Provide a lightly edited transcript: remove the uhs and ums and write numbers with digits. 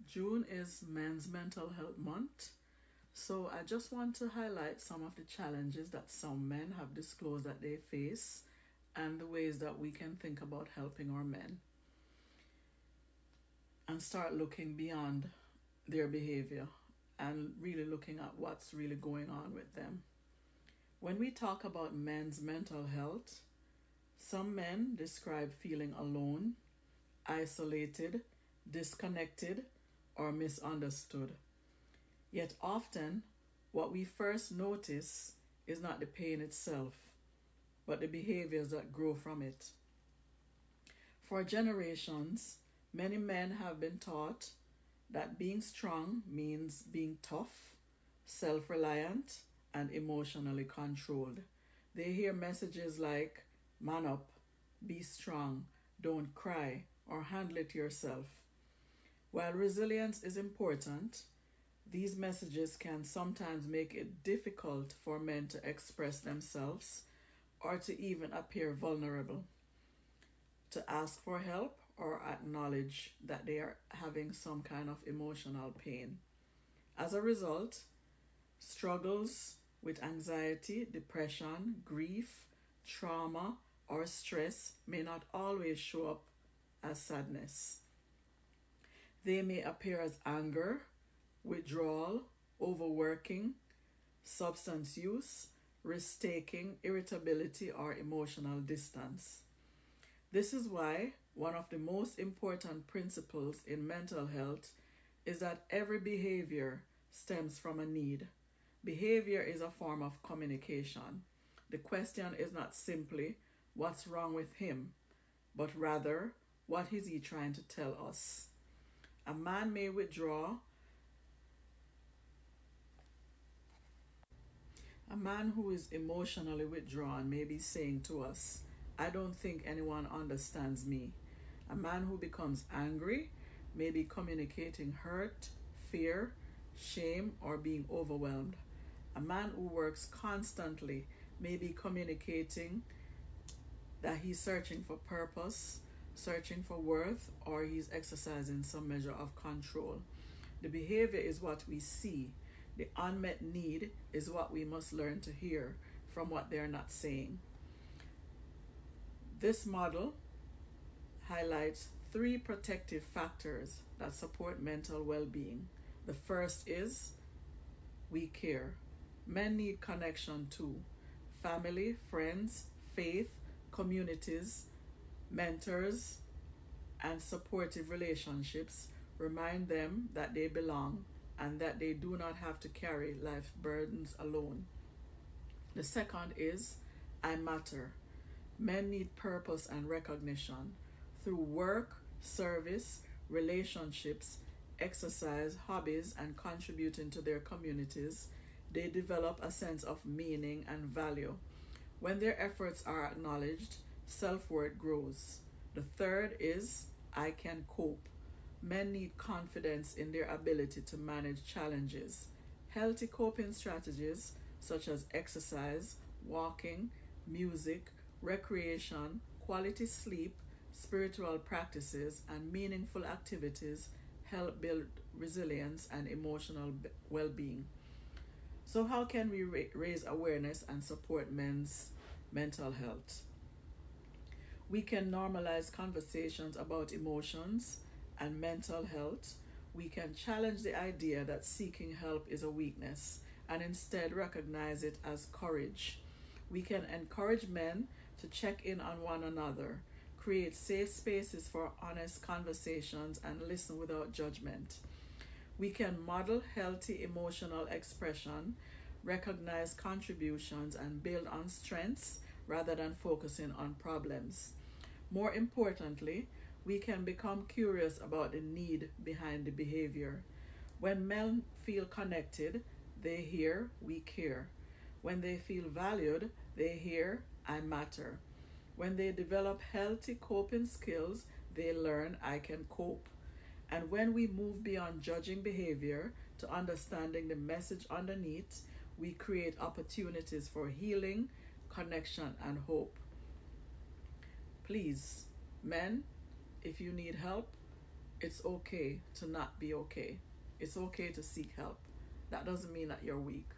June is Men's Mental Health Month, so I just want to highlight some of the challenges that some men have disclosed that they face and the ways that we can think about helping our men and start looking beyond their behavior and really looking at what's really going on with them. When we talk about men's mental health, some men describe feeling alone, isolated, disconnected, or misunderstood. Yet often, what we first notice is not the pain itself, but the behaviors that grow from it. For generations, many men have been taught that being strong means being tough, self reliant, and emotionally controlled. They hear messages like, man up, be strong, don't cry, or handle it yourself. While resilience is important, these messages can sometimes make it difficult for men to express themselves or to even appear vulnerable, to ask for help or acknowledge that they are having some kind of emotional pain. As a result, struggles with anxiety, depression, grief, trauma, or stress may not always show up as sadness. They may appear as anger, withdrawal, overworking, substance use, risk taking, irritability, or emotional distance. This is why one of the most important principles in mental health is that every behavior stems from a need. Behavior is a form of communication. The question is not simply what's wrong with him, but rather what is he trying to tell us. A man may withdraw. A man who is emotionally withdrawn may be saying to us, I don't think anyone understands me. A man who becomes angry may be communicating hurt, fear, shame, or being overwhelmed. A man who works constantly may be communicating that he's searching for purpose, searching for worth, or he's exercising some measure of control. The behavior is what we see. The unmet need is what we must learn to hear from what they're not saying. This model highlights three protective factors that support mental well being. The first is we care. Men need connection too. Family, friends, faith, communities, mentors, and supportive relationships remind them that they belong and that they do not have to carry life's burdens alone. The second is I matter. Men need purpose and recognition. Through work, service, relationships, exercise, hobbies, and contributing to their communities, they develop a sense of meaning and value. When their efforts are acknowledged, self worth grows. The third is I can cope. Men need confidence in their ability to manage challenges. Healthy coping strategies such as exercise, walking, music, recreation, quality sleep, spiritual practices, and meaningful activities help build resilience and emotional well being. So, how can we raise awareness and support men's mental health? We can normalize conversations about emotions and mental health. We can challenge the idea that seeking help is a weakness and instead recognize it as courage. We can encourage men to check in on one another, create safe spaces for honest conversations, and listen without judgment. We can model healthy emotional expression, recognize contributions, and build on strengths rather than focusing on problems. More importantly, we can become curious about the need behind the behavior. When men feel connected, they hear, we care. When they feel valued, they hear, I matter. When they develop healthy coping skills, they learn, I can cope. And when we move beyond judging behavior to understanding the message underneath, we create opportunities for healing, connection, and hope. Please, men, if you need help, It's okay to not be okay. It's okay to seek help. That doesn't mean that you're weak.